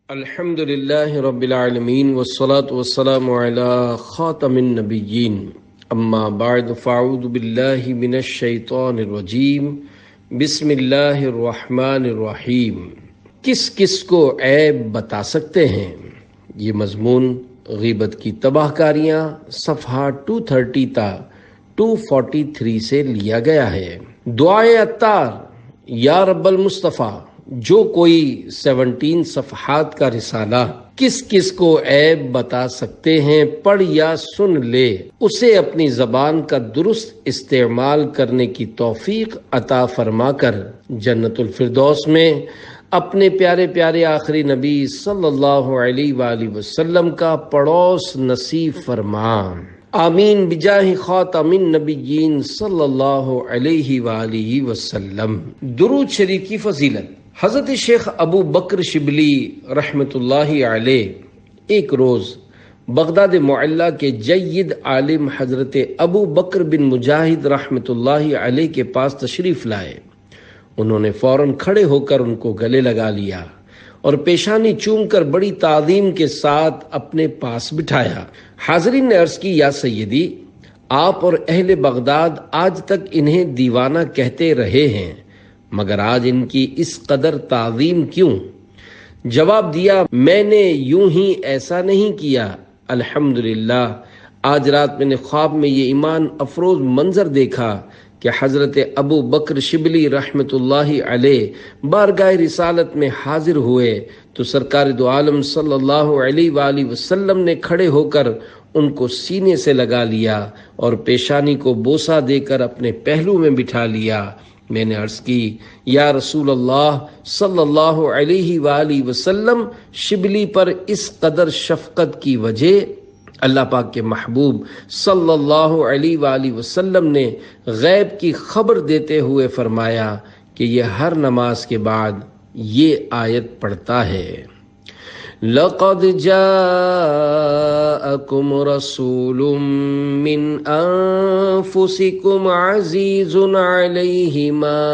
الحمد للہ رب العالمین والصلاة والسلام علی خاتم النبیین اما بعد فاعوذ باللہ من الشیطان الرجیم بسم اللہ الرحمن الرحیم۔ کس کس کو عیب بتا سکتے ہیں؟ یہ مضمون غیبت کی تباہ کاریاں صفحہ 230 تا 243 سے لیا گیا ہے۔ دعائے عطار یا رب المصطفیٰ، جو کوئی 17 صفحات کا رسالہ کس کس کو عیب بتا سکتے ہیں پڑھ یا سن لے، اسے اپنی زبان کا درست استعمال کرنے کی توفیق عطا فرما کر جنت الفردوس میں اپنے پیارے پیارے آخری نبی صلی اللہ علیہ وآلہ وسلم کا پڑوس نصیب فرما، آمین بجاہ خاتم النبیین صلی اللہ علیہ وآلہ وسلم۔ درود شریف کی فضیلت۔ حضرت شیخ ابو بکر شبلی رحمۃ اللہ علیہ ایک روز بغداد معلیٰ کے جید عالم حضرت ابو بکر بن مجاہد رحمۃ اللہ علیہ کے پاس تشریف لائے۔ انہوں نے فوراً کھڑے ہو کر ان کو گلے لگا لیا اور پیشانی چوم کر بڑی تعظیم کے ساتھ اپنے پاس بٹھایا۔ حاضرین نے عرض کی، یا سیدی، آپ اور اہل بغداد آج تک انہیں دیوانہ کہتے رہے ہیں، مگر آج ان کی اس قدر تعظیم کیوں؟ جواب دیا، میں نے یوں ہی ایسا نہیں کیا، الحمدللہ آج رات میں نے خواب میں یہ ایمان افروز منظر دیکھا کہ حضرت ابو بکر شبلی رحمۃ اللہ علیہ بارگاہ رسالت میں حاضر ہوئے تو سرکار دو عالم صلی اللہ علیہ وآلہ وسلم نے کھڑے ہو کر ان کو سینے سے لگا لیا اور پیشانی کو بوسہ دے کر اپنے پہلو میں بٹھا لیا۔ میں نے عرض کی، یا رسول اللہ صلی اللہ علیہ وآلہ وسلم، شبلی پر اس قدر شفقت کی وجہ؟ اللہ پاک کے محبوب صلی اللہ علیہ وآلہ وسلم نے غیب کی خبر دیتے ہوئے فرمایا کہ یہ ہر نماز کے بعد یہ آیت پڑھتا ہے، لَقَدْ جَاءَكُمْ رَسُولٌ مِّنْ أَنفُسِكُمْ عَزِيزٌ عَلَيْهِ مَا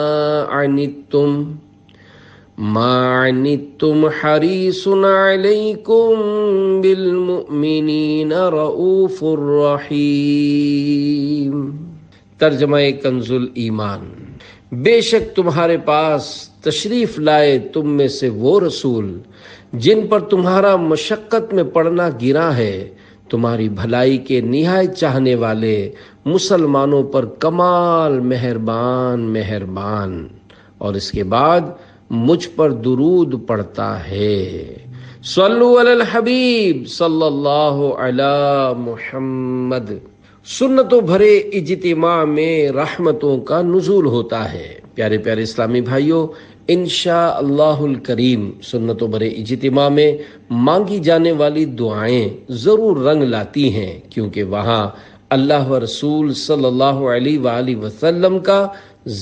عَنِتُّمْ حَرِيصٌ عَلَيْكُمْ بِالْمُؤْمِنِينَ رَءُوفٌ رَحِيمٌ۔ ترجمہ کنز الایمان۔ بے شک تمہارے پاس تشریف لائے تم میں سے وہ رسول جن پر تمہارا مشقت میں پڑنا گرا ہے، تمہاری بھلائی کے نہایت چاہنے والے، مسلمانوں پر کمال مہربان، اور اس کے بعد مجھ پر درود پڑھتا ہے۔ صلو علی الحبیب صلی اللہ علی محمد۔ سنتوں بھرے اجتماع میں رحمتوں کا نزول ہوتا ہے۔ پیارے پیارے اسلامی بھائیوں، انشاءاللہ الکریم سنتوں بھرے اجتماع میں مانگی جانے والی دعائیں ضرور رنگ لاتی ہیں، کیونکہ وہاں اللہ و رسول صلی اللہ علیہ وآلہ وسلم کا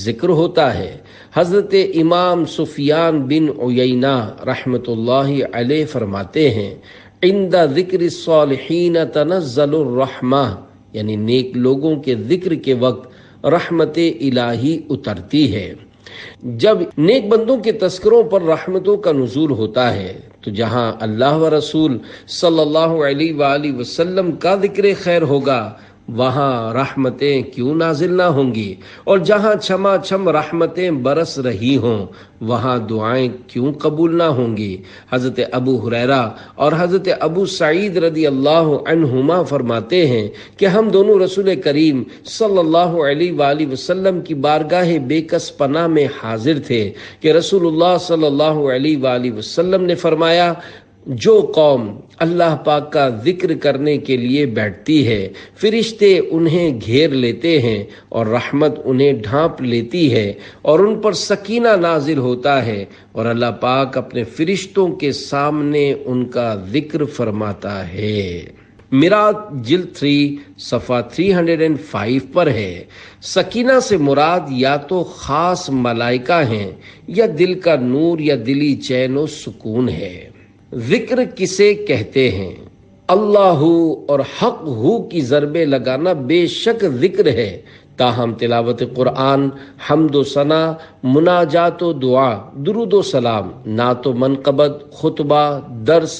ذکر ہوتا ہے۔ حضرت امام سفیان بن عیینہ رحمۃ اللہ علیہ فرماتے ہیں، عند ذکر الصالحین تنزل الرحمہ، یعنی نیک لوگوں کے ذکر کے وقت رحمت الہی اترتی ہے۔ جب نیک بندوں کے تذکروں پر رحمتوں کا نزول ہوتا ہے تو جہاں اللہ و رسول صلی اللہ علیہ وآلہ وسلم کا ذکر خیر ہوگا وہاں رحمتیں کیوں نازل نہ ہوں گی، اور جہاں چھما چھم رحمتیں برس رہی ہوں وہاں دعائیں کیوں قبول نہ ہوں گی۔ حضرت ابو ہریرہ اور حضرت ابو سعید رضی اللہ عنہما فرماتے ہیں کہ ہم دونوں رسول کریم صلی اللہ علیہ وآلہ وسلم کی بارگاہ بے کس پناہ میں حاضر تھے کہ رسول اللہ صلی اللہ علیہ وآلہ وسلم نے فرمایا، جو قوم اللہ پاک کا ذکر کرنے کے لیے بیٹھتی ہے فرشتے انہیں گھیر لیتے ہیں اور رحمت انہیں ڈھانپ لیتی ہے اور ان پر سکینہ نازل ہوتا ہے، اور اللہ پاک اپنے فرشتوں کے سامنے ان کا ذکر فرماتا ہے۔ میراث جلد 3 صفحہ 305 پر ہے۔ سکینہ سے مراد یا تو خاص ملائکہ ہیں یا دل کا نور یا دلی چین و سکون ہے۔ ذکر کسے کہتے ہیں؟ اللہ اور حق ہو کی ضربیں لگانا بے شک ذکر ہے، تاہم تلاوت قرآن، حمد و ثنا، مناجات و دعا، درود و سلام، نعت و منقبت، خطبہ، درس،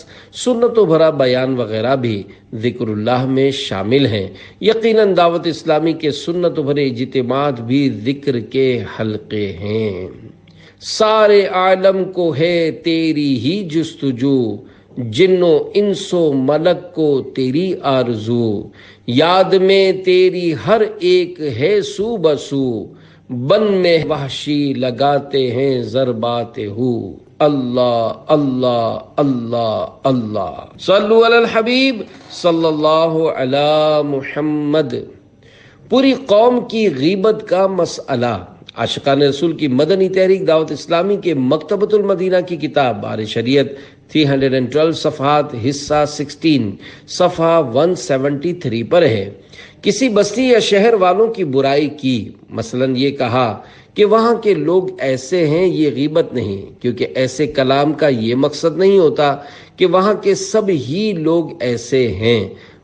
سنت و بھرا بیان وغیرہ بھی ذکر اللہ میں شامل ہیں۔ یقیناً دعوت اسلامی کے سنت و بھرے اجتماعات بھی ذکر کے حلقے ہیں۔ سارے عالم کو ہے تیری ہی جستجو، جن و انس و ملک کو تیری آرزو، یاد میں تیری ہر ایک ہے سو بسو، بن میں وحشی لگاتے ہیں ضربات ہو۔ اللہ اللہ اللہ اللہ، صلو علی الحبیب صلی اللہ علی محمد۔ پوری قوم کی غیبت کا مسئلہ۔ عاشقان رسول کی مدنی تحریک دعوت اسلامی کے مکتبۃ المدینہ کی کتاب بار شریعت 312 صفحات حصہ 16 صفحہ 173 پر ہے۔ کسی بستی یا شہر والوں کی برائی کی، مثلا یہ کہا کہ وہاں کے لوگ ایسے ہیں، یہ غیبت نہیں، کیونکہ ایسے کلام کا یہ مقصد نہیں ہوتا کہ وہاں کے سب ہی لوگ ایسے ہیں،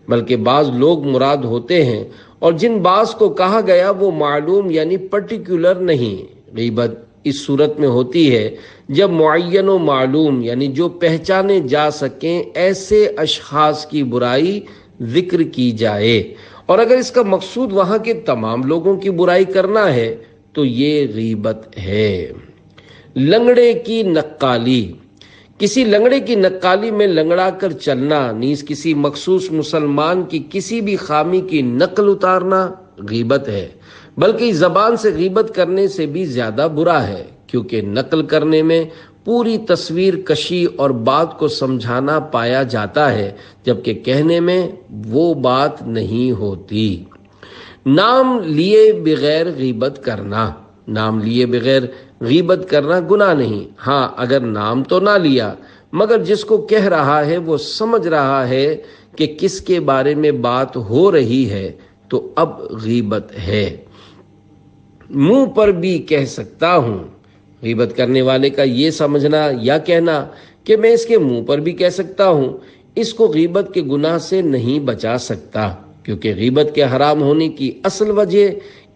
بلکہ بعض لوگ مراد ہوتے ہیں، اور جن بعض کو کہا گیا وہ معلوم یعنی پرٹیکولر نہیں۔ غیبت اس صورت میں ہوتی ہے جب معین و معلوم یعنی جو پہچانے جا سکیں ایسے اشخاص کی برائی ذکر کی جائے، اور اگر اس کا مقصود وہاں کے تمام لوگوں کی برائی کرنا ہے تو یہ غیبت ہے۔ لنگڑے کی نقالی۔ کسی لنگڑے کی نقالی میں لنگڑا کر چلنا، نیز کسی مخصوص مسلمان کی کسی بھی خامی کی نقل اتارنا غیبت ہے، بلکہ زبان سے غیبت کرنے سے بھی زیادہ برا ہے، کیونکہ نقل کرنے میں پوری تصویر کشی اور بات کو سمجھانا پایا جاتا ہے، جبکہ کہنے میں وہ بات نہیں ہوتی۔ نام لیے بغیر غیبت کرنا۔ نام لیے بغیر غیبت کرنا گناہ نہیں، ہاں اگر نام تو نہ لیا مگر جس کو کہہ رہا ہے وہ سمجھ رہا ہے کہ کس کے بارے میں بات ہو رہی ہے تو اب غیبت ہے۔ منہ پر بھی کہہ سکتا ہوں۔ غیبت کرنے والے کا یہ سمجھنا یا کہنا کہ میں اس کے منہ پر بھی کہہ سکتا ہوں، اس کو غیبت کے گناہ سے نہیں بچا سکتا، کیونکہ غیبت کے حرام ہونے کی اصل وجہ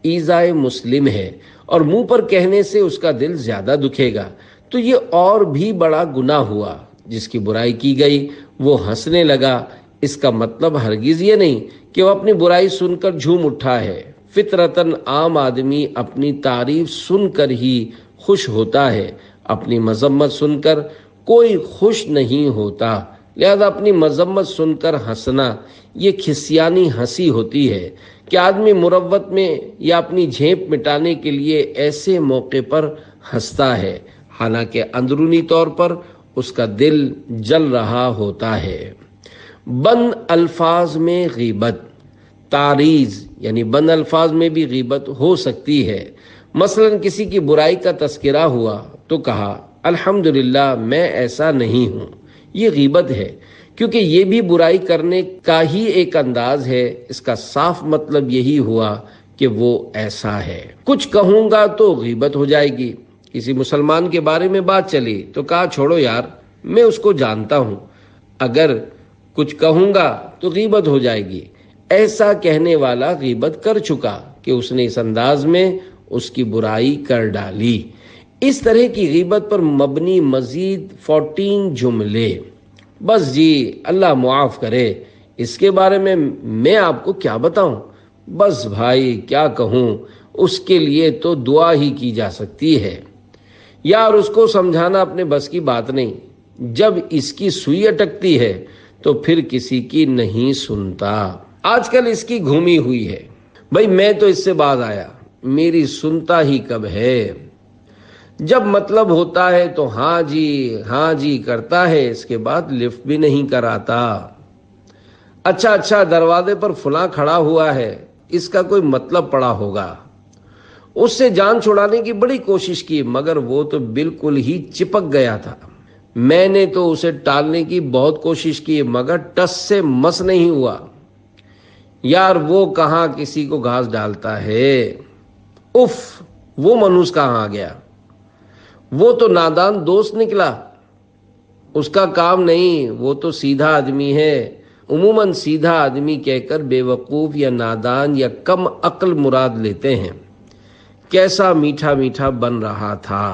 ایذائے مسلم ہے، اور منہ پر کہنے سے اس کا دل زیادہ دکھے گا، تو یہ اور بھی بڑا گناہ ہوا۔ جس کی برائی کی گئی وہ ہنسنے لگا، اس کا مطلب ہرگز یہ نہیں کہ وہ اپنی برائی سن کر جھوم اٹھا ہے۔ فطرتاً عام آدمی اپنی تعریف سن کر ہی خوش ہوتا ہے، اپنی مذمت سن کر کوئی خوش نہیں ہوتا، لہذا اپنی مذمت سن کر ہنسنا یہ کھسیانی ہنسی ہوتی ہے کہ آدمی مروت میں یا اپنی جھیپ مٹانے کے لیے ایسے موقع پر ہنستا ہے، حالانکہ اندرونی طور پر اس کا دل جل رہا ہوتا ہے۔ بند الفاظ میں غیبت۔ تعریض یعنی بند الفاظ میں بھی غیبت ہو سکتی ہے۔ مثلا کسی کی برائی کا تذکرہ ہوا تو کہا الحمدللہ میں ایسا نہیں ہوں، یہ غیبت ہے، کیونکہ یہ بھی برائی کرنے کا ہی ایک انداز ہے، اس کا صاف مطلب یہی ہوا کہ وہ ایسا ہے۔ کچھ کہوں گا تو غیبت ہو جائے گی۔ کسی مسلمان کے بارے میں بات چلی تو کہا چھوڑو یار میں اس کو جانتا ہوں، اگر کچھ کہوں گا تو غیبت ہو جائے گی۔ ایسا کہنے والا غیبت کر چکا کہ اس نے اس انداز میں اس کی برائی کر ڈالی۔ اس طرح کی غیبت پر مبنی مزید 14 جملے۔ بس جی اللہ معاف کرے، اس کے بارے میں آپ کو کیا بتاؤں، بس بھائی کیا کہوں، اس کے لیے تو دعا ہی کی جا سکتی ہے۔ یار اس کو سمجھانا اپنے بس کی بات نہیں، جب اس کی سوئی اٹکتی ہے تو پھر کسی کی نہیں سنتا۔ آج کل اس کی گھومی ہوئی ہے، بھائی میں تو اس سے باز آیا، میری سنتا ہی کب ہے۔ جب مطلب ہوتا ہے تو ہاں جی کرتا ہے، اس کے بعد لفٹ بھی نہیں کراتا۔ اچھا دروازے پر فلاں کھڑا ہوا ہے، اس کا کوئی مطلب پڑا ہوگا، اس سے جان چھڑانے کی بڑی کوشش کی مگر وہ تو بالکل ہی چپک گیا تھا۔ میں نے تو اسے ٹالنے کی بہت کوشش کی مگر ٹس سے مس نہیں ہوا۔ یار وہ کہاں کسی کو گھاس ڈالتا ہے، اف وہ منوس کہاں آ گیا، وہ تو نادان دوست نکلا، اس کا کام نہیں، وہ تو سیدھا آدمی ہے، عموماً سیدھا آدمی کہہ کر بیوقوف یا نادان یا کم عقل مراد لیتے ہیں۔ کیسا میٹھا میٹھا بن رہا تھا۔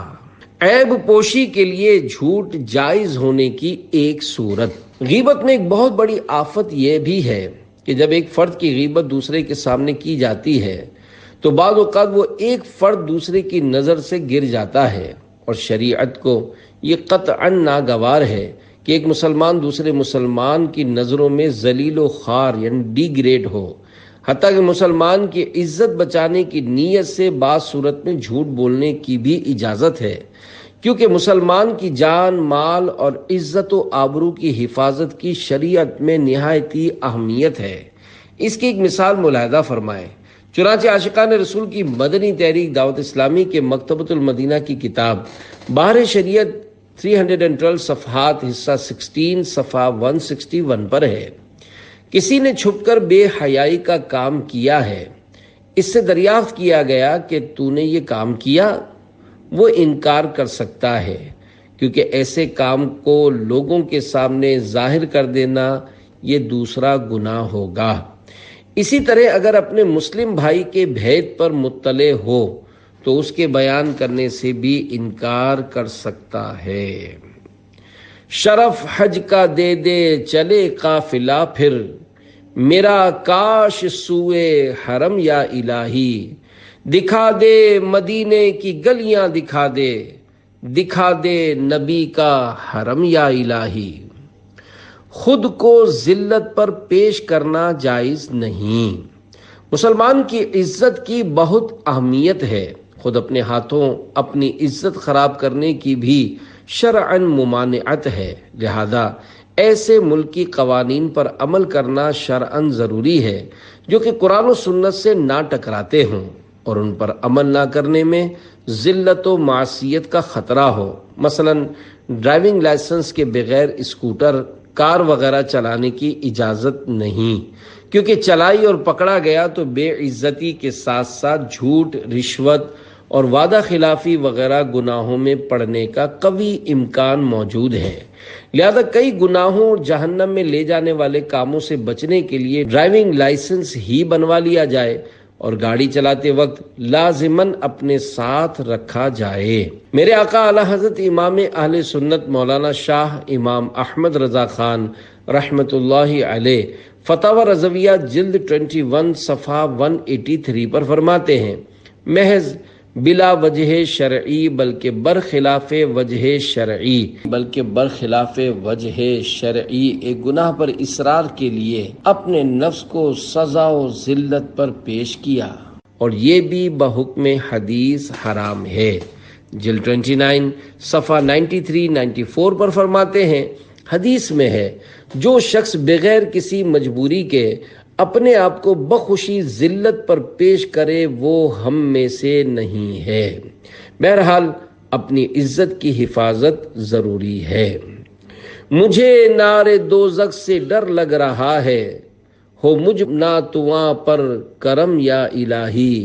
عیب پوشی کے لیے جھوٹ جائز ہونے کی ایک صورت۔ غیبت میں ایک بہت بڑی آفت یہ بھی ہے کہ جب ایک فرد کی غیبت دوسرے کے سامنے کی جاتی ہے تو بعض اوقات وہ ایک فرد دوسرے کی نظر سے گر جاتا ہے، اور شریعت کو یہ قطعاً ناگوار ہے کہ ایک مسلمان دوسرے مسلمان کی نظروں میں ذلیل و خوار یعنی ڈی گریڈ ہو، حتیٰ کہ مسلمان کی عزت بچانے کی نیت سے بعض صورت میں جھوٹ بولنے کی بھی اجازت ہے، کیونکہ مسلمان کی جان، مال اور عزت و آبرو کی حفاظت کی شریعت میں نہایتی اہمیت ہے۔ اس کی ایک مثال ملاحظہ فرمائیں۔ چنانچہ عاشقان رسول کی مدنی تحریک دعوت اسلامی کے مکتبۃ المدینہ کی کتاب بحر شریعت 312 صفحات حصہ 16 صفحہ 161 پر ہے۔ کسی نے چھپ کر بے حیائی کا کام کیا ہے، اس سے دریافت کیا گیا کہ تو نے یہ کام کیا؟ وہ انکار کر سکتا ہے، کیونکہ ایسے کام کو لوگوں کے سامنے ظاہر کر دینا یہ دوسرا گناہ ہوگا۔ اسی طرح اگر اپنے مسلم بھائی کے بھید پر مطلع ہو تو اس کے بیان کرنے سے بھی انکار کر سکتا ہے۔ شرف حج کا دے دے چلے قافلہ پھر، میرا کاش سوئے حرم یا الہی، دکھا دے مدینے کی گلیاں، دکھا دے نبی کا حرم یا الہی۔ خود کو ذلت پر پیش کرنا جائز نہیں۔ مسلمان کی عزت کی بہت اہمیت ہے۔ خود اپنے ہاتھوں اپنی عزت خراب کرنے کی بھی شرعاً ممانعت ہے، لہذا ایسے ملکی قوانین پر عمل کرنا شرعاً ضروری ہے جو کہ قرآن و سنت سے نہ ٹکراتے ہوں اور ان پر عمل نہ کرنے میں ذلت و معصیت کا خطرہ ہو۔ مثلاً ڈرائیونگ لائسنس کے بغیر اسکوٹر، کار وغیرہ چلانے کی اجازت نہیں، کیونکہ چلائی اور پکڑا گیا تو بے عزتی کے ساتھ ساتھ جھوٹ، رشوت اور وعدہ خلافی وغیرہ گناہوں میں پڑنے کا قوی امکان موجود ہے۔ لہذا کئی گناہوں اور جہنم میں لے جانے والے کاموں سے بچنے کے لیے ڈرائیونگ لائسنس ہی بنوا لیا جائے اور گاڑی چلاتے وقت لازماً اپنے ساتھ رکھا جائے۔ میرے آقا اعلی حضرت امام اہل سنت مولانا شاہ امام احمد رضا خان رحمت اللہ علیہ فتاوی رضویہ جلد 21 صفحہ 183 پر فرماتے ہیں، محض بلا وجہ شرعی بلکہ برخلاف وجہ شرعی ایک گناہ پر اصرار کے لیے اپنے نفس کو سزا و ذلت پر پیش کیا، اور یہ بھی بحکم حدیث حرام ہے۔ جلد 29 صفحہ 93-94 پر فرماتے ہیں، حدیث میں ہے، جو شخص بغیر کسی مجبوری کے اپنے آپ کو بخوشی ذلت پر پیش کرے وہ ہم میں سے نہیں ہے۔ بہرحال اپنی عزت کی حفاظت ضروری ہے۔ مجھے نار دوزخ سے ڈر لگ رہا ہے، ہو مجھ ناتواں پر کرم یا الہی،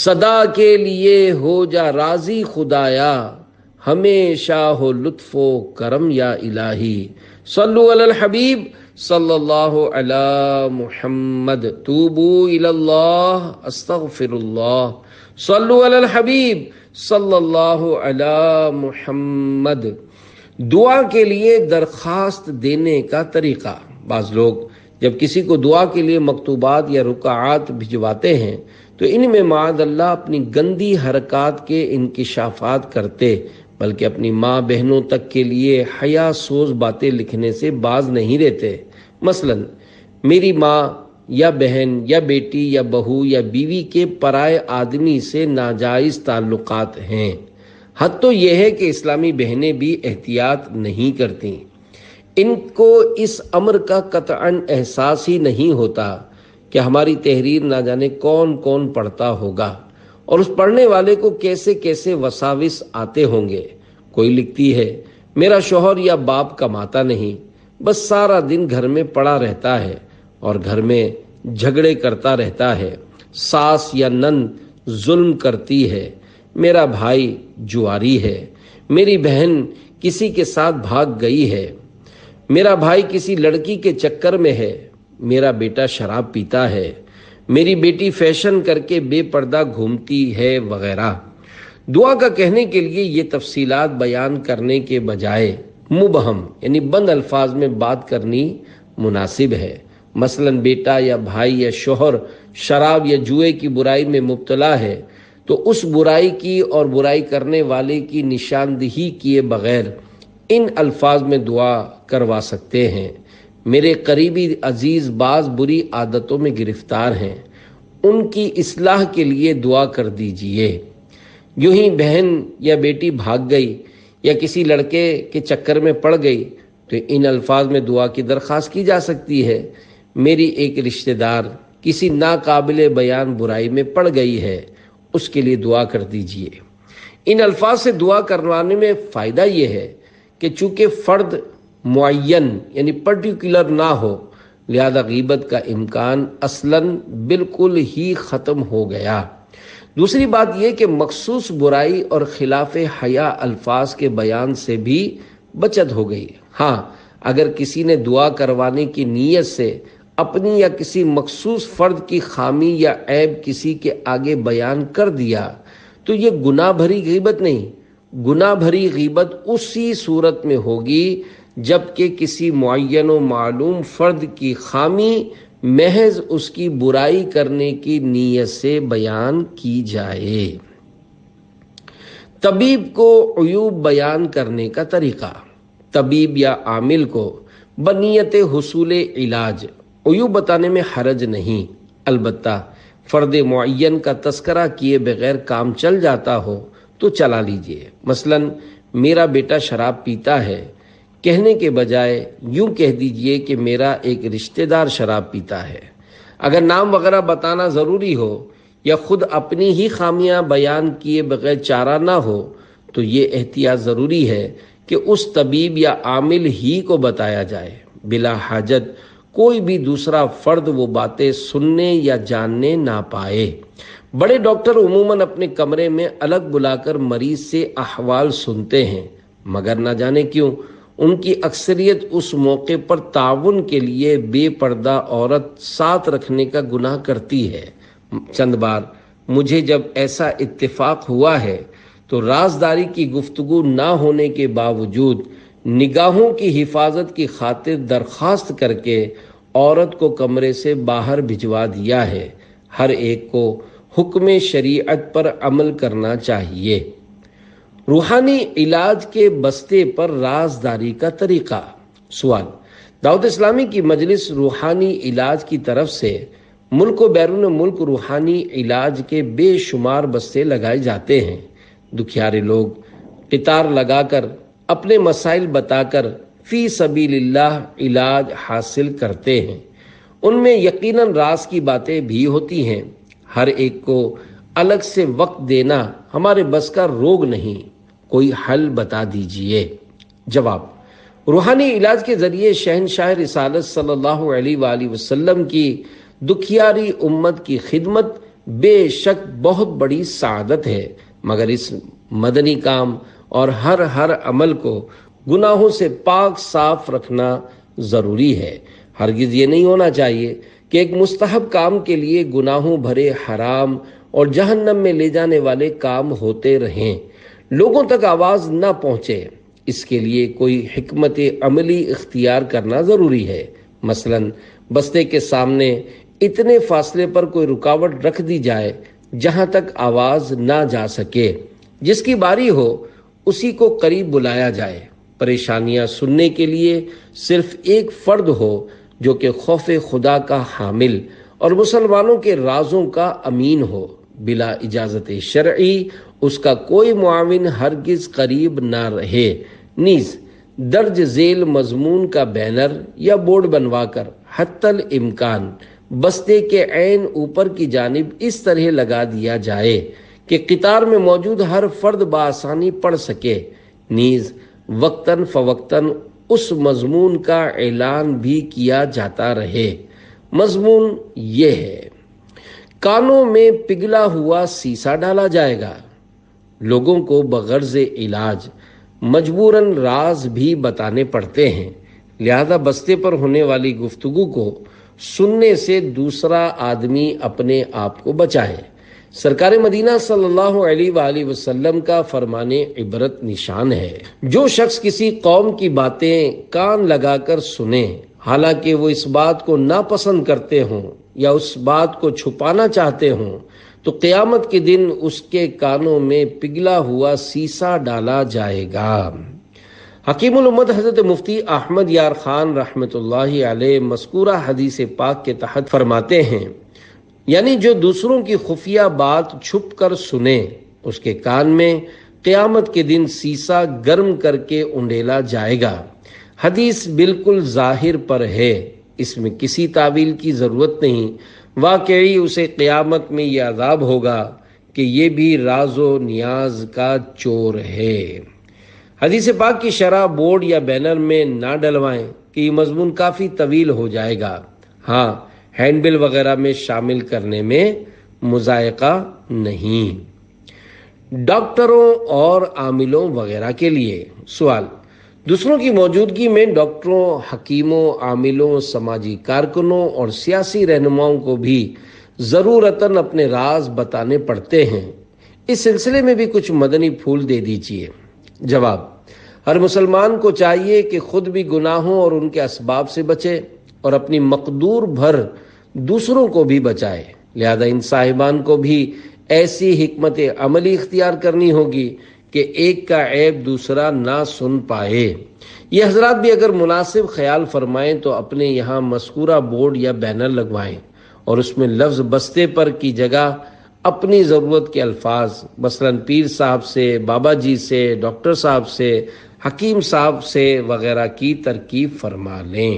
صدا کے لیے ہو جا راضی خدایا، ہمیشہ ہو لطف و کرم یا الہی۔ صلو علی الحبیب صلی اللہ علی محمد، توبو الی اللہ استغفر اللہ، صلو علی الحبیب صلی اللہ علی محمد۔ دعا کے لیے درخواست دینے کا طریقہ۔ بعض لوگ جب کسی کو دعا کے لیے مکتوبات یا رکعات بھجواتے ہیں تو ان میں معاذ اللہ اپنی گندی حرکات کے انکشافات کرتے، بلکہ اپنی ماں بہنوں تک کے لیے حیا سوز باتیں لکھنے سے باز نہیں رہتے۔ مثلا میری ماں یا بہن یا بیٹی یا بہو یا بیوی کے پرائے آدمی سے ناجائز تعلقات ہیں۔ حد تو یہ ہے کہ اسلامی بہنیں بھی احتیاط نہیں کرتی، ان کو اس امر کا قطعاً احساس ہی نہیں ہوتا کہ ہماری تحریر نہ جانے کون کون پڑھتا ہوگا اور اس پڑھنے والے کو کیسے کیسے وساوس آتے ہوں گے۔ کوئی لکھتی ہے، میرا شوہر یا باپ کماتا نہیں، بس سارا دن گھر میں پڑا رہتا ہے اور گھر میں جھگڑے کرتا رہتا ہے، ساس یا نند ظلم کرتی ہے، میرا بھائی جواری ہے، میری بہن کسی کے ساتھ بھاگ گئی ہے، میرا بھائی کسی لڑکی کے چکر میں ہے، میرا بیٹا شراب پیتا ہے، میری بیٹی فیشن کر کے بے پردہ گھومتی ہے وغیرہ۔ دعا کا کہنے کے لیے یہ تفصیلات بیان کرنے کے بجائے مبہم یعنی بند الفاظ میں بات کرنی مناسب ہے۔ مثلا بیٹا یا بھائی یا شوہر شراب یا جوئے کی برائی میں مبتلا ہے تو اس برائی کی اور برائی کرنے والے کی نشاندہی کیے بغیر ان الفاظ میں دعا کروا سکتے ہیں: میرے قریبی عزیز بعض بری عادتوں میں گرفتار ہیں، ان کی اصلاح کے لیے دعا کر دیجئے۔ یوں ہی بہن یا بیٹی بھاگ گئی یا کسی لڑکے کے چکر میں پڑ گئی تو ان الفاظ میں دعا کی درخواست کی جا سکتی ہے: میری ایک رشتہ دار کسی ناقابل بیان برائی میں پڑ گئی ہے، اس کے لیے دعا کر دیجئے۔ ان الفاظ سے دعا کروانے میں فائدہ یہ ہے کہ چونکہ فرد معین یعنی پرٹیکولر نہ ہو، لہذا غیبت کا امکان اصلاً بالکل ہی ختم ہو گیا۔ دوسری بات یہ کہ مخصوص برائی اور خلاف حیا الفاظ کے بیان سے بھی بچت ہو گئی۔ ہاں، اگر کسی نے دعا کروانے کی نیت سے اپنی یا کسی مخصوص فرد کی خامی یا عیب کسی کے آگے بیان کر دیا تو یہ گناہ بھری غیبت نہیں، گناہ بھری غیبت اسی صورت میں ہوگی جبکہ کسی معین و معلوم فرد کی خامی محض اس کی برائی کرنے کی نیت سے بیان کی جائے۔ طبیب کو عیوب بیان کرنے کا طریقہ: طبیب یا عامل کو بنیت حصول علاج عیوب بتانے میں حرج نہیں، البتہ فرد معین کا تذکرہ کیے بغیر کام چل جاتا ہو تو چلا لیجئے۔ مثلا میرا بیٹا شراب پیتا ہے کہنے کے بجائے یوں کہہ دیجئے کہ میرا ایک رشتہ دار شراب پیتا ہے۔ اگر نام وغیرہ بتانا ضروری ہو یا خود اپنی ہی خامیاں بیان کیے بغیر چارہ نہ ہو تو یہ احتیاط ضروری ہے کہ اس طبیب یا عامل ہی کو بتایا جائے، بلا حاجت کوئی بھی دوسرا فرد وہ باتیں سننے یا جاننے نہ پائے۔ بڑے ڈاکٹر عموماً اپنے کمرے میں الگ بلا کر مریض سے احوال سنتے ہیں، مگر نہ جانے کیوں ان کی اکثریت اس موقع پر تعاون کے لیے بے پردہ عورت ساتھ رکھنے کا گناہ کرتی ہے۔ چند بار مجھے جب ایسا اتفاق ہوا ہے تو رازداری کی گفتگو نہ ہونے کے باوجود نگاہوں کی حفاظت کی خاطر درخواست کر کے عورت کو کمرے سے باہر بھجوا دیا ہے۔ ہر ایک کو حکم شریعت پر عمل کرنا چاہیے۔ روحانی علاج کے بستے پر رازداری کا طریقہ۔ سوال: دعوت اسلامی کی مجلس روحانی علاج کی طرف سے ملک و بیرون ملک روحانی علاج کے بے شمار بستے لگائے جاتے ہیں۔ دکھیارے لوگ قطار لگا کر اپنے مسائل بتا کر فی سبیل اللہ علاج حاصل کرتے ہیں۔ ان میں یقیناً راز کی باتیں بھی ہوتی ہیں۔ ہر ایک کو الگ سے وقت دینا ہمارے بس کا روگ نہیں، کوئی حل بتا دیجئے۔ جواب: روحانی علاج کے ذریعے شہنشاہ رسالت صلی اللہ علیہ وآلہ وسلم کی دکھیاری امت کی خدمت بے شک بہت بڑی سعادت ہے، مگر اس مدنی کام اور ہر عمل کو گناہوں سے پاک صاف رکھنا ضروری ہے۔ ہرگز یہ نہیں ہونا چاہیے کہ ایک مستحب کام کے لیے گناہوں بھرے حرام اور جہنم میں لے جانے والے کام ہوتے رہیں، لوگوں تک آواز نہ پہنچے۔ اس کے لیے کوئی حکمت عملی اختیار کرنا ضروری ہے۔ مثلا بستے کے سامنے اتنے فاصلے پر کوئی رکاوٹ رکھ دی جائے جہاں تک آواز نہ جا سکے، جس کی باری ہو اسی کو قریب بلایا جائے۔ پریشانیاں سننے کے لیے صرف ایک فرد ہو جو کہ خوف خدا کا حامل اور مسلمانوں کے رازوں کا امین ہو۔ بلا اجازت شرعی اس کا کوئی معاون ہرگز قریب نہ رہے۔ نیز درج ذیل مضمون کا بینر یا بورڈ بنوا کر حتی الامکان بستے کے عین اوپر کی جانب اس طرح لگا دیا جائے کہ قطار میں موجود ہر فرد بآسانی پڑھ سکے۔ نیز وقتاً فوقتاً اس مضمون کا اعلان بھی کیا جاتا رہے۔ مضمون یہ ہے: کانوں میں پگھلا ہوا سیسا ڈالا جائے گا۔ لوگوں کو بغرض علاج مجبوراً راز بھی بتانے پڑتے ہیں، لہذا بستے پر ہونے والی گفتگو کو سننے سے دوسرا آدمی اپنے آپ کو بچائے۔ سرکار مدینہ صلی اللہ علیہ وآلہ وسلم کا فرمان عبرت نشان ہے، جو شخص کسی قوم کی باتیں کان لگا کر سنے حالانکہ وہ اس بات کو ناپسند کرتے ہوں یا اس بات کو چھپانا چاہتے ہوں، تو قیامت کے دن اس کے کانوں میں پگھلا ہوا سیسا ڈالا جائے گا۔ حکیم الامت حضرت مفتی احمد یار خان رحمۃ اللہ علیہ مذکورہ حدیث پاک کے تحت فرماتے ہیں، یعنی جو دوسروں کی خفیہ بات چھپ کر سنے اس کے کان میں قیامت کے دن سیسا گرم کر کے انڈیلا جائے گا۔ حدیث بالکل ظاہر پر ہے، اس میں کسی تعویل کی ضرورت نہیں۔ واقعی اسے قیامت میں یہ عذاب ہوگا کہ یہ بھی راز و نیاز کا چور ہے۔ حدیث پاک کی شرح بورڈ یا بینر میں نہ ڈلوائیں کہ یہ مضمون کافی طویل ہو جائے گا۔ ہاں، ہینڈ بل وغیرہ میں شامل کرنے میں مضائقہ نہیں۔ ڈاکٹروں اور عاملوں وغیرہ کے لیے سوال: دوسروں کی موجودگی میں ڈاکٹروں، حکیموں، عاملوں، سماجی کارکنوں اور سیاسی رہنماؤں کو بھی ضرورتاً اپنے راز بتانے پڑتے ہیں۔ اس سلسلے میں بھی کچھ مدنی پھول دے دیجیے۔ جواب: ہر مسلمان کو چاہیے کہ خود بھی گناہوں اور ان کے اسباب سے بچے اور اپنی مقدور بھر دوسروں کو بھی بچائے۔ لہذا ان صاحبان کو بھی ایسی حکمت عملی اختیار کرنی ہوگی کہ ایک کا عیب دوسرا نہ سن پائے۔ یہ حضرات بھی اگر مناسب خیال فرمائیں تو اپنے یہاں مذکورہ بورڈ یا بینر لگوائیں اور اس میں لفظ بستے پر کی جگہ اپنی ضرورت کے الفاظ، مثلاً پیر صاحب سے، بابا جی سے، ڈاکٹر صاحب سے، حکیم صاحب سے وغیرہ کی ترکیب فرما لیں۔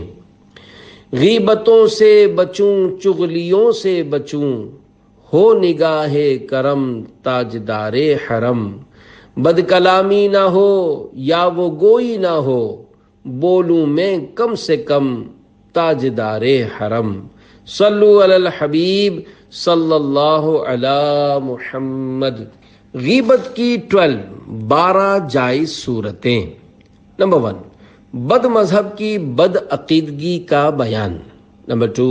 غیبتوں سے بچوں، چغلیوں سے بچوں، ہو نگاہ کرم تاجدار حرم، بد کلامی نہ ہو یا وہ گوئی نہ ہو، بولوں میں کم سے کم تاجدار حرم۔ صلو علی الحبیب صلی اللہ علی محمد۔ غیبت کی 12 جائز صورتیں۔ نمبر 1، بد مذہب کی بد عقیدگی کا بیان۔ نمبر 2،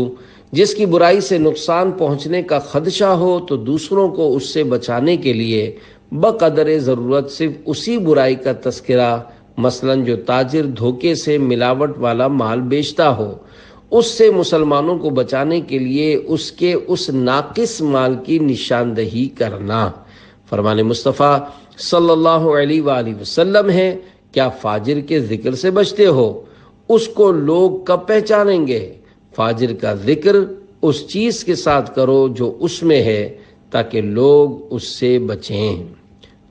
جس کی برائی سے نقصان پہنچنے کا خدشہ ہو تو دوسروں کو اس سے بچانے کے لیے بقدر ضرورت صرف اسی برائی کا تذکرہ، مثلاً جو تاجر دھوکے سے ملاوٹ والا مال بیچتا ہو، اس سے مسلمانوں کو بچانے کے لیے اس کے اس ناقص مال کی نشاندہی کرنا۔ فرمان مصطفیٰ صلی اللہ علیہ وآلہ وسلم ہے، کیا فاجر کے ذکر سے بچتے ہو؟ اس کو لوگ کب پہچانیں گے؟ فاجر کا ذکر اس چیز کے ساتھ کرو جو اس میں ہے تاکہ لوگ اس سے بچیں۔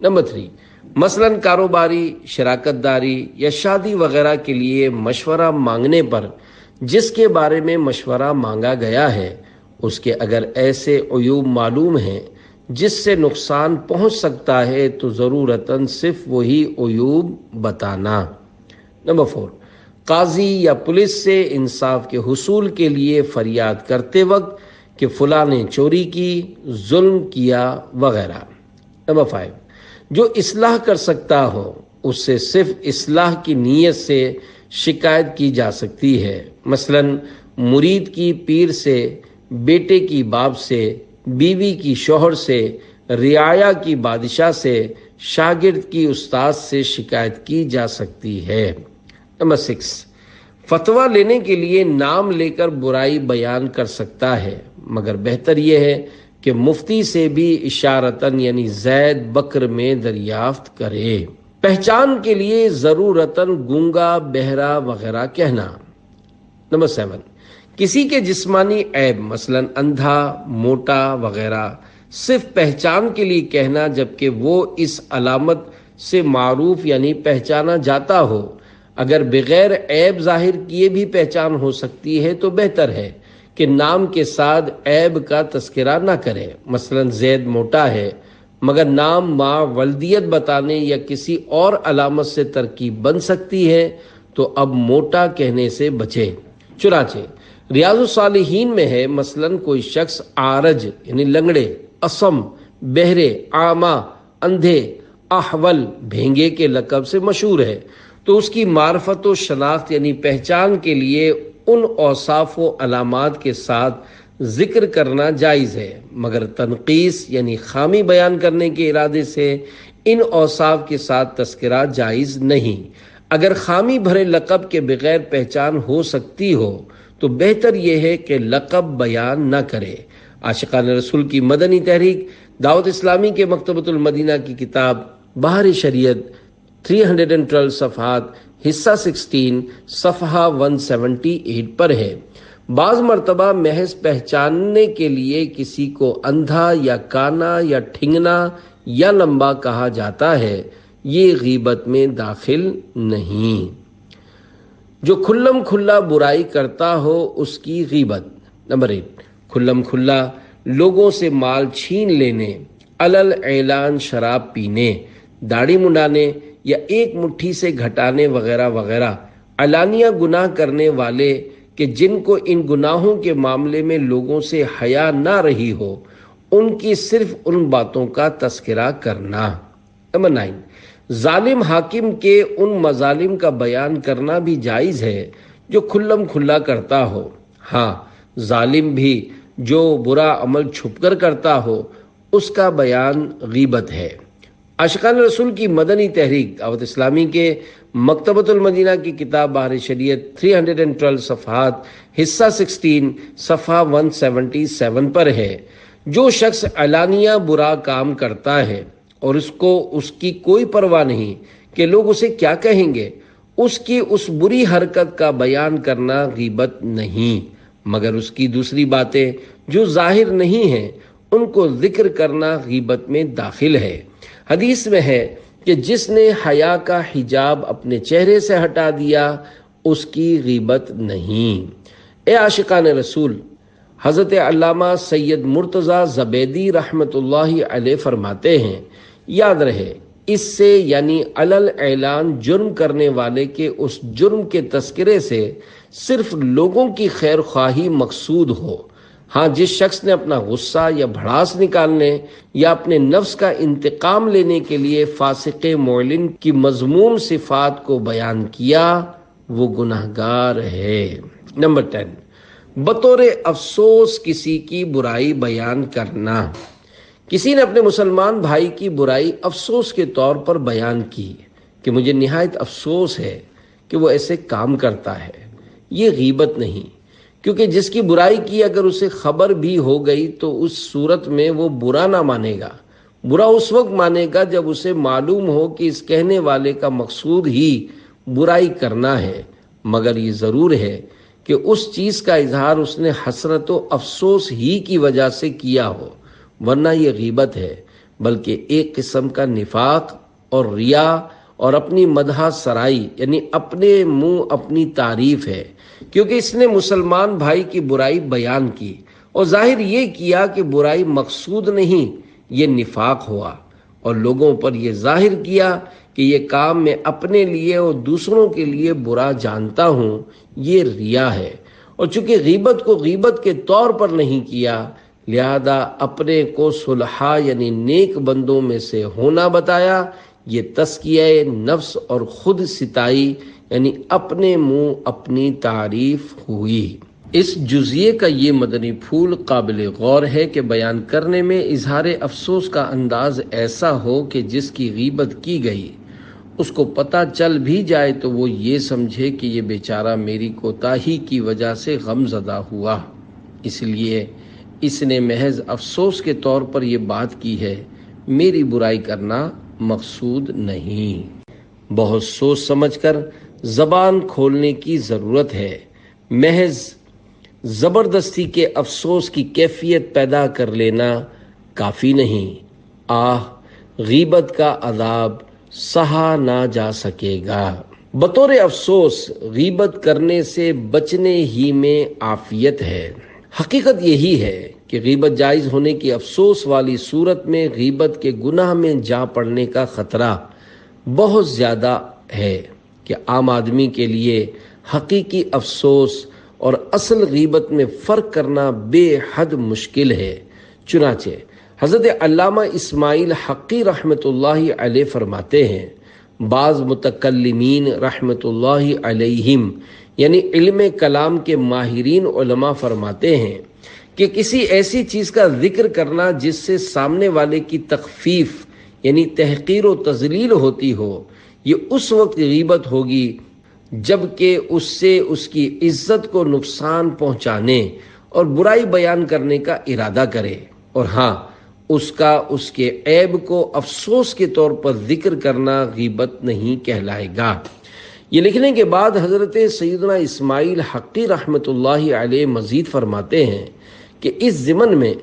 نمبر 3، مثلاً کاروباری، شراکت داری یا شادی وغیرہ کے لیے مشورہ مانگنے پر جس کے بارے میں مشورہ مانگا گیا ہے اس کے اگر ایسے عیوب معلوم ہیں جس سے نقصان پہنچ سکتا ہے تو ضرورتاً صرف وہی عیوب بتانا۔ نمبر 4، قاضی یا پولیس سے انصاف کے حصول کے لیے فریاد کرتے وقت کہ فلاں نے چوری کی، ظلم کیا وغیرہ۔ نمبر 5، جو اصلاح کر سکتا ہو اس سے صرف اصلاح کی نیت سے شکایت کی جا سکتی ہے، مثلاً مرید کی پیر سے، بیٹے کی باپ سے، بیوی کی شوہر سے، رعایا کی بادشاہ سے، شاگرد کی استاد سے شکایت کی جا سکتی ہے۔ نمبر 6، فتویٰ لینے کے لیے نام لے کر برائی بیان کر سکتا ہے، مگر بہتر یہ ہے کہ مفتی سے بھی اشارتاً یعنی زید بکر میں دریافت کرے۔ پہچان کے لیے ضرورتاً گونگا، بہرا وغیرہ کہنا۔ نمبر 7، کسی کے جسمانی عیب مثلاً اندھا، موٹا وغیرہ صرف پہچان کے لیے کہنا جبکہ وہ اس علامت سے معروف یعنی پہچانا جاتا ہو۔ اگر بغیر عیب ظاہر کیے بھی پہچان ہو سکتی ہے تو بہتر ہے کہ نام کے ساتھ عیب کا تذکرہ نہ کرے، مثلاً زید موٹا ہے مگر نام ماں ولدیت بتانے یا کسی اور علامت سے ترکیب بن سکتی ہے تو اب موٹا کہنے سے بچے۔ چنانچہ ریاض الصالحین میں ہے، مثلاً کوئی شخص عارج یعنی لنگڑے، اصم، بہرے، اعمیٰ، اندھے، احول، بھینگے کے لقب سے مشہور ہے تو اس کی معرفت و شناخت یعنی پہچان کے لیے ان اوصاف و علامات کے ساتھ ذکر کرنا جائز ہے، مگر تنقیص یعنی خامی بیان کرنے کے ارادے سے ان اوصاف کے ساتھ تذکرہ جائز نہیں۔ اگر خامی بھرے لقب کے بغیر پہچان ہو سکتی ہو تو بہتر یہ ہے کہ لقب بیان نہ کرے۔ عاشقان رسول کی مدنی تحریک دعوت اسلامی کے مکتبۃ المدینہ کی کتاب بہار شریعت 312 صفحات حصہ 16 صفحہ 178 پر ہے۔ بعض مرتبہ محض پہچاننے کے لیے کسی کو اندھا یا کانا یا ٹھنگنا یا لمبا کہا جاتا ہے، یہ غیبت میں داخل نہیں۔ جو کھلم کھلا برائی کرتا ہو اس کی غیبت۔ نمبر 8، کھلم کھلا لوگوں سے مال چھین لینے، علل اعلان شراب پینے، داڑھی منڈانے یا ایک مٹھی سے گھٹانے وغیرہ وغیرہ علانیہ گناہ کرنے والے کہ جن کو ان گناہوں کے معاملے میں لوگوں سے حیا نہ رہی ہو، ان کی صرف ان باتوں کا تذکرہ کرنا۔ نمبر 9، ظالم حاکم کے ان مظالم کا بیان کرنا بھی جائز ہے جو کھلم کھلا کرتا ہو۔ ہاں، ظالم بھی جو برا عمل چھپ کر کرتا ہو اس کا بیان غیبت ہے۔ عاشقان رسول کی مدنی تحریک دعوت اسلامی کے مکتبۃ المدینہ کی کتاب بہار شریعت 312 صفحات حصہ 16 صفحہ 177 پر ہے۔ جو شخص علانیہ برا کام کرتا ہے اور اس کی کوئی پرواہ نہیں کہ لوگ اسے کیا کہیں گے، اس کی اس بری حرکت کا بیان کرنا غیبت نہیں، مگر اس کی دوسری باتیں جو ظاہر نہیں ہیں ان کو ذکر کرنا غیبت میں داخل ہے۔ حدیث میں ہے کہ جس نے حیا کا حجاب اپنے چہرے سے ہٹا دیا اس کی غیبت نہیں۔ اے عاشقان رسول، حضرت علامہ سید مرتضیٰ زبیدی رحمۃ اللہ علیہ فرماتے ہیں، یاد رہے اس سے یعنی علل اعلان جرم کرنے والے کے اس جرم کے تذکرے سے صرف لوگوں کی خیر خواہی مقصود ہو۔ ہاں، جس شخص نے اپنا غصہ یا بھڑاس نکالنے یا اپنے نفس کا انتقام لینے کے لیے فاسق معلن کی مذموم صفات کو بیان کیا وہ گناہگار ہے۔ نمبر 10، بطور افسوس کسی کی برائی بیان کرنا۔ کسی نے اپنے مسلمان بھائی کی برائی افسوس کے طور پر بیان کی کہ مجھے نہایت افسوس ہے کہ وہ ایسے کام کرتا ہے۔ یہ غیبت نہیں، کیونکہ جس کی برائی کی اگر اسے خبر بھی ہو گئی تو اس صورت میں وہ برا نہ مانے گا۔ برا اس وقت مانے گا جب اسے معلوم ہو کہ اس کہنے والے کا مقصود ہی برائی کرنا ہے، مگر یہ ضرور ہے کہ اس چیز کا اظہار اس نے حسرت و افسوس ہی کی وجہ سے کیا ہو، ورنہ یہ غیبت ہے، بلکہ ایک قسم کا نفاق اور ریا اور اپنی مدح سرائی یعنی اپنے منہ اپنی تعریف ہے، کیونکہ اس نے مسلمان بھائی کی برائی بیان کی اور ظاہر یہ کیا کہ برائی مقصود نہیں، یہ نفاق ہوا، اور لوگوں پر یہ ظاہر کیا کہ یہ کام میں اپنے لیے اور دوسروں کے لیے برا جانتا ہوں، یہ ریا ہے۔ اور چونکہ غیبت کو غیبت کے طور پر نہیں کیا، لہذا اپنے کو صلحاء یعنی نیک بندوں میں سے ہونا بتایا، یہ تزکیہ نفس اور خود ستائی یعنی اپنے منہ اپنی تعریف ہوئی۔ اس جزیے کا یہ مدنی پھول قابل غور ہے کہ بیان کرنے میں اظہار افسوس کا انداز ایسا ہو کہ جس کی غیبت کی گئی اس کو پتہ چل بھی جائے تو وہ یہ سمجھے کہ یہ بیچارہ میری کوتاہی کی وجہ سے غم زدہ ہوا، اس لیے اس نے محض افسوس کے طور پر یہ بات کی ہے، میری برائی کرنا مقصود نہیں۔ بہت سوچ سمجھ کر زبان کھولنے کی ضرورت ہے، محض زبردستی کے افسوس کی کیفیت پیدا کر لینا کافی نہیں۔ غیبت کا عذاب سہا نہ جا سکے گا۔ بطور افسوس غیبت کرنے سے بچنے ہی میں عافیت ہے۔ حقیقت یہی ہے کہ غیبت جائز ہونے کی افسوس والی صورت میں غیبت کے گناہ میں جا پڑنے کا خطرہ بہت زیادہ ہے کہ عام آدمی کے لیے حقیقی افسوس اور اصل غیبت میں فرق کرنا بے حد مشکل ہے۔ چنانچہ حضرت علامہ اسماعیل حقی رحمۃ اللہ علیہ فرماتے ہیں، بعض متکلمین رحمت اللہ علیہم یعنی علم کلام کے ماہرین علماء فرماتے ہیں کہ کسی ایسی چیز کا ذکر کرنا جس سے سامنے والے کی تخفیف یعنی تحقیر و تذلیل ہوتی ہو، یہ اس وقت غیبت ہوگی جب کہ اس سے اس کی عزت کو نقصان پہنچانے اور برائی بیان کرنے کا ارادہ کرے، اور ہاں اس کے عیب کو افسوس کے طور پر ذکر کرنا غیبت نہیں کہلائے گا۔ یہ لکھنے کے بعد حضرت سیدنا اسماعیل حقی رحمت اللہ علیہ مزید فرماتے ہیں کہ اس ضمن میں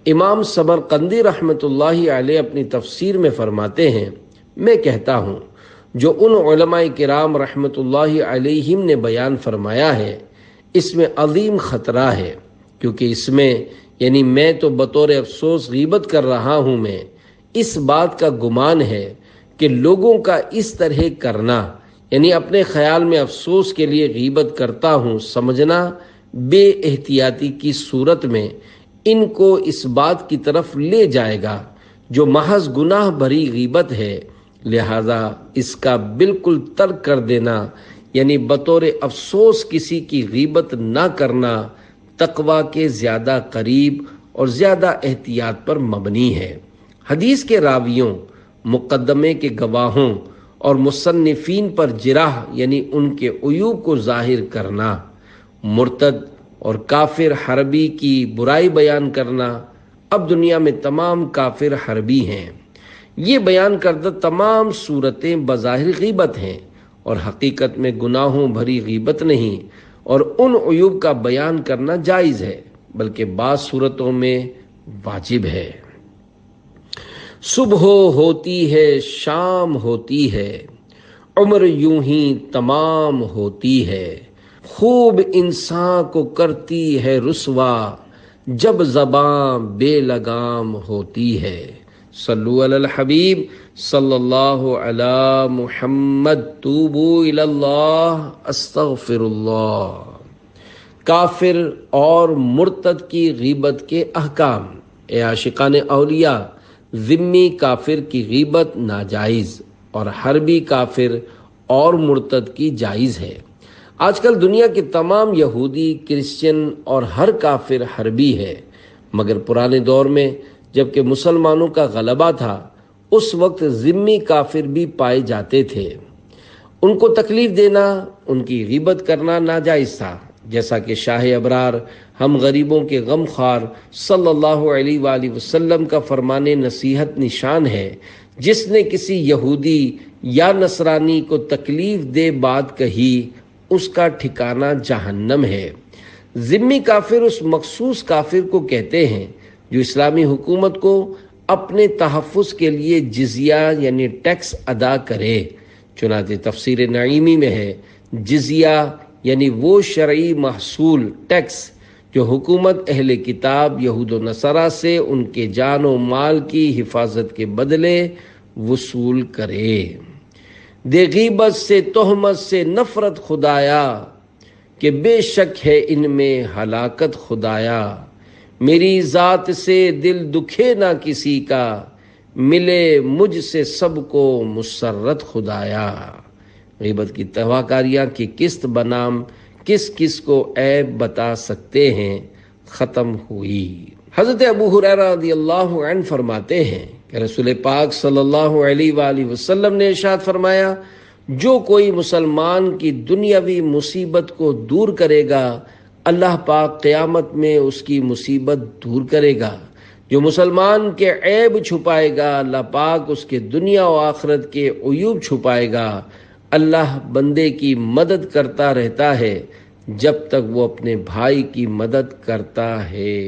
امام سمرقندی رحمت اللہ علیہ اپنی تفسیر میں فرماتے ہیں، میں کہتا ہوں جو ان علماء کرام رحمت اللہ علیہم نے بیان فرمایا ہے اس میں عظیم خطرہ ہے، کیونکہ اس میں یعنی میں تو بطور افسوس غیبت کر رہا ہوں، میں اس بات کا گمان ہے کہ لوگوں کا اس طرح کرنا یعنی اپنے خیال میں افسوس کے لیے غیبت کرتا ہوں سمجھنا بے احتیاطی کی صورت میں ان کو اس بات کی طرف لے جائے گا جو محض گناہ بھری غیبت ہے، لہذا اس کا بالکل ترک کر دینا یعنی بطور افسوس کسی کی غیبت نہ کرنا تقوی کے زیادہ قریب اور زیادہ احتیاط پر مبنی ہے۔ حدیث کے راویوں، مقدمے کے گواہوں اور مصنفین پر جرح یعنی ان کے عیوب کو ظاہر کرنا، مرتد اور کافر حربی کی برائی بیان کرنا، اب دنیا میں تمام کافر حربی ہیں، یہ بیان کردہ تمام صورتیں بظاہر غیبت ہیں اور حقیقت میں گناہوں بھری غیبت نہیں، اور ان عیوب کا بیان کرنا جائز ہے بلکہ بعض صورتوں میں واجب ہے۔ صبح ہوتی ہے شام ہوتی ہے، عمر یوں ہی تمام ہوتی ہے، خوب انسان کو کرتی ہے رسوا جب زباں بے لگام ہوتی ہے۔ صلو علی الحبیب صلی اللہ علی محمد، توبو الی اللہ استغفر اللہ۔ کافر اور مرتد کی غیبت کے احکام۔ اے عاشقان اولیاء، ذمی کافر کی غیبت ناجائز اور حربی کافر اور مرتد کی جائز ہے۔ آج کل دنیا کے تمام یہودی، کرسچن اور ہر کافر حربی ہے، مگر پرانے دور میں جبکہ مسلمانوں کا غلبہ تھا اس وقت ذمی کافر بھی پائے جاتے تھے، ان کو تکلیف دینا، ان کی غیبت کرنا ناجائز تھا، جیسا کہ شاہ ابرار ہم غریبوں کے غم خوار صلی اللہ علیہ وآلہ وسلم کا فرمان نصیحت نشان ہے، جس نے کسی یہودی یا نصرانی کو تکلیف دے بات کہی اس کا ٹھکانہ جہنم ہے۔ ذمی کافر اس مخصوص کافر کو کہتے ہیں جو اسلامی حکومت کو اپنے تحفظ کے لیے جزیہ یعنی ٹیکس ادا کرے، چنانچہ تفسیر نعیمی میں ہے جزیہ یعنی وہ شرعی محصول ٹیکس جو حکومت اہل کتاب یہود و نصارہ سے ان کے جان و مال کی حفاظت کے بدلے وصول کرے۔ دے غیبت سے تہمت سے نفرت خدایا کہ بے شک ہے ان میں ہلاکت خدایا، میری ذات سے دل دکھے نہ کسی کا، ملے مجھ سے سب کو مسرت خدایا۔ غیبت کی تواکاریاں کی قسط بنام کس کس کو عیب بتا سکتے ہیں ختم ہوئی۔ حضرت ابو ہریرہ رضی اللہ عنہ فرماتے ہیں کہ رسول پاک صلی اللہ علیہ وآلہ وسلم نے ارشاد فرمایا، جو کوئی مسلمان کی دنیاوی مصیبت کو دور کرے گا اللہ پاک قیامت میں اس کی مصیبت دور کرے گا، جو مسلمان کے عیب چھپائے گا اللہ پاک اس کے دنیا و آخرت کے عیوب چھپائے گا۔ اللہ بندے کی مدد کرتا رہتا ہے جب تک وہ اپنے بھائی کی مدد کرتا ہے۔